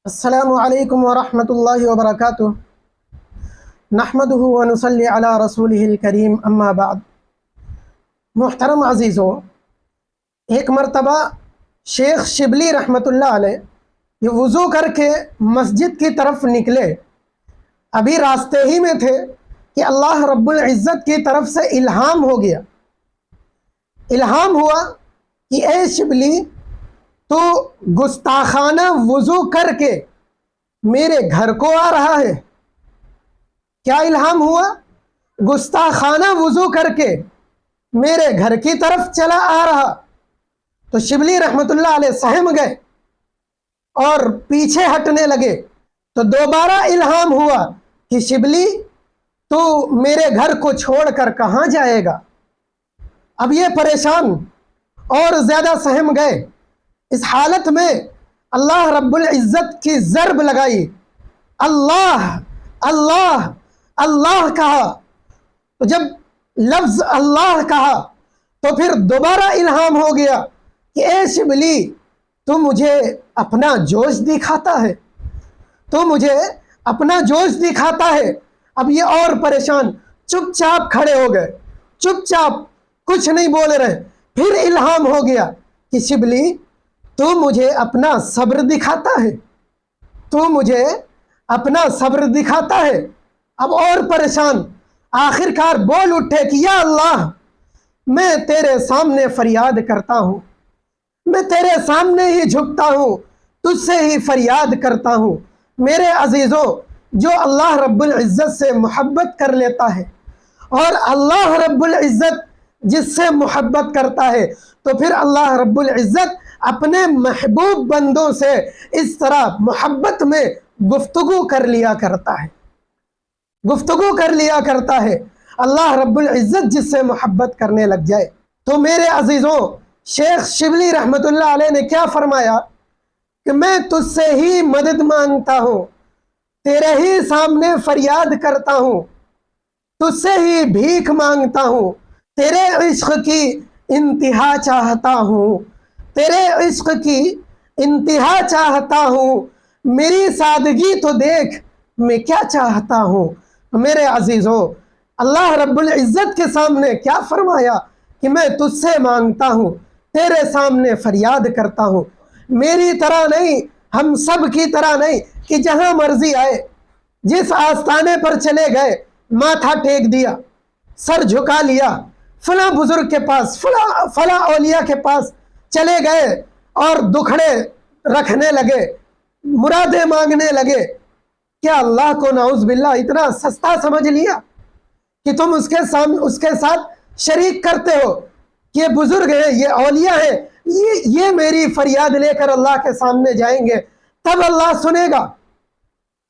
السلام علیکم ورحمۃ اللہ وبرکاتہ۔ نحمدہ ونصلی علی رسولہ الکریم، اما بعد۔ محترم عزیزوں، ایک مرتبہ شیخ شبلی رحمۃ اللہ علیہ یہ وضو کر کے مسجد کی طرف نکلے۔ ابھی راستے ہی میں تھے کہ اللہ رب العزت کی طرف سے الہام ہو گیا۔ الہام ہوا کہ اے شبلی، تو گستاخانہ وضو کر کے میرے گھر کو آ رہا ہے۔ کیا الہام ہوا؟ گستاخانہ وضو کر کے میرے گھر کی طرف چلا آ رہا۔ تو شبلی رحمت اللہ علیہ سہم گئے اور پیچھے ہٹنے لگے۔ تو دوبارہ الہام ہوا کہ شبلی، تو میرے گھر کو چھوڑ کر کہاں جائے گا؟ اب یہ پریشان اور زیادہ سہم گئے۔ اس حالت میں اللہ رب العزت کی ضرب لگائی، اللہ اللہ اللہ کہا۔ تو جب لفظ اللہ کہا تو پھر دوبارہ الہام ہو گیا کہ اے شبلی، تو مجھے اپنا جوش دکھاتا ہے، تو مجھے اپنا جوش دکھاتا ہے۔ اب یہ اور پریشان، چپ چاپ کھڑے ہو گئے، چپ چاپ کچھ نہیں بول رہے۔ پھر الہام ہو گیا کہ شبلی، تو مجھے اپنا صبر دکھاتا ہے، تو مجھے اپنا صبر دکھاتا ہے۔ اب اور پریشان، آخر کار بول اٹھے کہ یا اللہ، میں تیرے سامنے فریاد کرتا ہوں، میں تیرے سامنے ہی جھکتا ہوں، تجھ سے ہی فریاد کرتا ہوں۔ میرے عزیزوں، جو اللہ رب العزت سے محبت کر لیتا ہے اور اللہ رب العزت جس سے محبت کرتا ہے، تو پھر اللہ رب العزت اپنے محبوب بندوں سے اس طرح محبت میں گفتگو کر لیا کرتا ہے، گفتگو کر لیا کرتا ہے۔ اللہ رب العزت جس سے محبت کرنے لگ جائے۔ تو میرے عزیزوں، شیخ شبلی رحمت اللہ علیہ نے کیا فرمایا کہ میں تجھ سے ہی مدد مانگتا ہوں، تیرے ہی سامنے فریاد کرتا ہوں، تجھ سے ہی بھیک مانگتا ہوں، تیرے عشق کی انتہا چاہتا ہوں، تیرے عشق کی انتہا چاہتا ہوں، میری سادگی تو دیکھ میں کیا چاہتا ہوں۔ میرے عزیزوں، اللہ رب العزت کے سامنے کیا فرمایا کہ میں تجھ سے مانگتا ہوں، تیرے سامنے فریاد کرتا ہوں۔ میری طرح نہیں، ہم سب کی طرح نہیں کہ جہاں مرضی آئے، جس آستانے پر چلے گئے ماتھا ٹیک دیا، سر جھکا لیا، فلاں بزرگ کے پاس، فلاں اولیاء کے پاس چلے گئے اور دکھڑے رکھنے لگے، مرادیں مانگنے لگے۔ کیا اللہ کو نعوذ باللہ اتنا سستا سمجھ لیا کہ تم اس کے ساتھ شریک کرتے ہو کہ یہ بزرگ ہیں، یہ اولیاء ہیں، یہ میری فریاد لے کر اللہ کے سامنے جائیں گے، تب اللہ سنے گا۔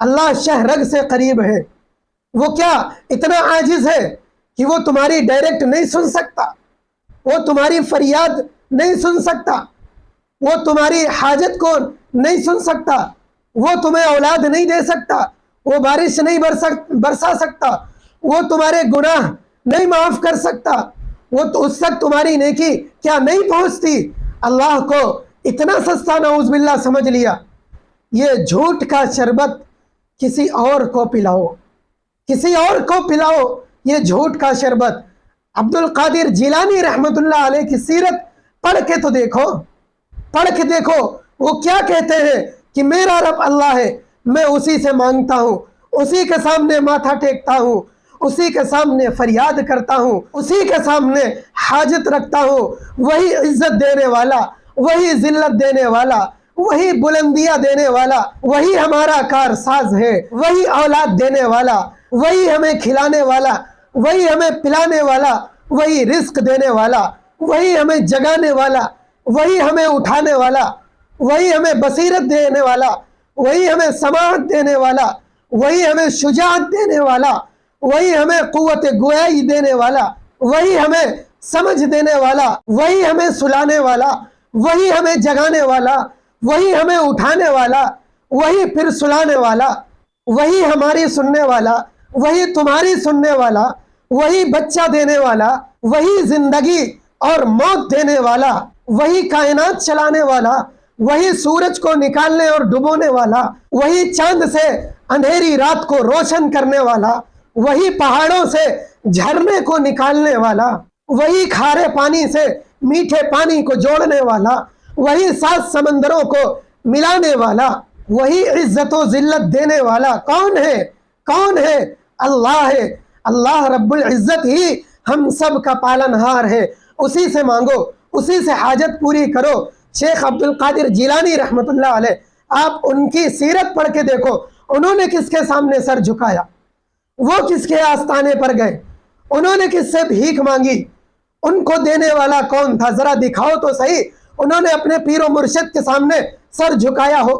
اللہ شہرگ سے قریب ہے، وہ کیا اتنا عاجز ہے کہ وہ تمہاری ڈائریکٹ نہیں سن سکتا؟ وہ تمہاری فریاد نہیں سن سکتا؟ وہ تمہاری حاجت کو نہیں سن سکتا؟ وہ تمہیں اولاد نہیں دے سکتا؟ وہ بارش نہیں برسا سکتا؟ وہ تمہارے گناہ نہیں معاف کر سکتا؟ وہ اس تک تمہاری نیکی کیا نہیں پہنچتی؟ اللہ کو اتنا سستا نعوذ باللہ سمجھ لیا۔ یہ جھوٹ کا شربت کسی اور کو پلاؤ، کسی اور کو پلاؤ یہ جھوٹ کا شربت۔ عبد القادر جیلانی رحمت اللہ علیہ کی سیرت پڑھ کے تو دیکھو، پڑھ کے دیکھو، وہ کیا کہتے ہیں کہ میرا رب اللہ ہے، میں اسی سے مانگتا ہوں، اسی کے سامنے ماتھا ٹیکتا ہوں، اسی کے سامنے فریاد کرتا ہوں، اسی کے سامنے حاجت رکھتا ہوں۔ وہی عزت دینے والا، وہی ذلت دینے والا، وہی بلندیاں دینے والا، وہی ہمارا کار ساز ہے، وہی اولاد دینے والا، وہی ہمیں کھلانے والا، وہی ہمیں پلانے والا، وہی رزق دینے والا، وہی ہمیں جگانے والا، وہی ہمیں اٹھانے والا، وہی ہمیں بصیرت دینے والا، وہی ہمیں سماعت دینے والا، وہی ہمیں شجاعت دینے والا، وہی ہمیں قوت گویائی دینے والا، وہی ہمیں سمجھ دینے والا، وہی ہمیں سلانے والا، وہی ہمیں جگانے والا، وہی ہمیں اٹھانے والا، وہی پھر سلانے والا، وہی ہماری سننے والا، وہی تمہاری سننے والا، وہی بچہ دینے والا، وہی زندگی اور موت دینے والا، وہی کائنات چلانے والا، وہی سورج کو نکالنے اور ڈبونے والا، وہی چاند سے اندھیری رات کو روشن کرنے والا، وہی پہاڑوں سے جھرنے کو نکالنے والا، وہی کھارے پانی سے میٹھے پانی کو جوڑنے والا، وہی 7 سمندروں کو ملانے والا، وہی عزت و ذلت دینے والا کون ہے؟ کون ہے؟ اللہ ہے۔ اللہ رب العزت ہی ہم سب کا پالنہار ہے، اسی سے مانگو، اسی سے حاجت پوری کرو۔ شیخ عبد القادر جیلانی رحمۃ اللہ علیہ، آپ ان کی سیرت پڑھ کے دیکھو، انہوں نے کس کے سامنے سر جھکایا؟ وہ کس کے آستانے پر گئے؟ انہوں نے کس سے بھیک مانگی؟ ان کو دینے والا کون تھا؟ ذرا دکھاؤ تو صحیح۔ انہوں نے اپنے پیر و مرشد کے سامنے سر جھکایا ہو؟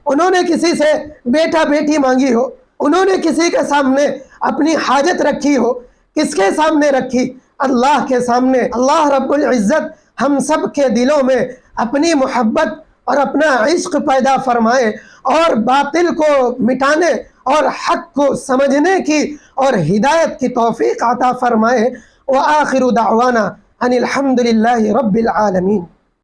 انہوں نے کسی سے بیٹا بیٹی مانگی ہو؟ انہوں نے کسی کے سامنے اپنی حاجت رکھی ہو؟ کس کے سامنے رکھی؟ اللہ کے سامنے۔ اللہ رب العزت ہم سب کے دلوں میں اپنی محبت اور اپنا عشق پیدا فرمائے، اور باطل کو مٹانے اور حق کو سمجھنے کی اور ہدایت کی توفیق عطا فرمائے۔ وآخر دعوانا ان الحمد للہ رب العالمین۔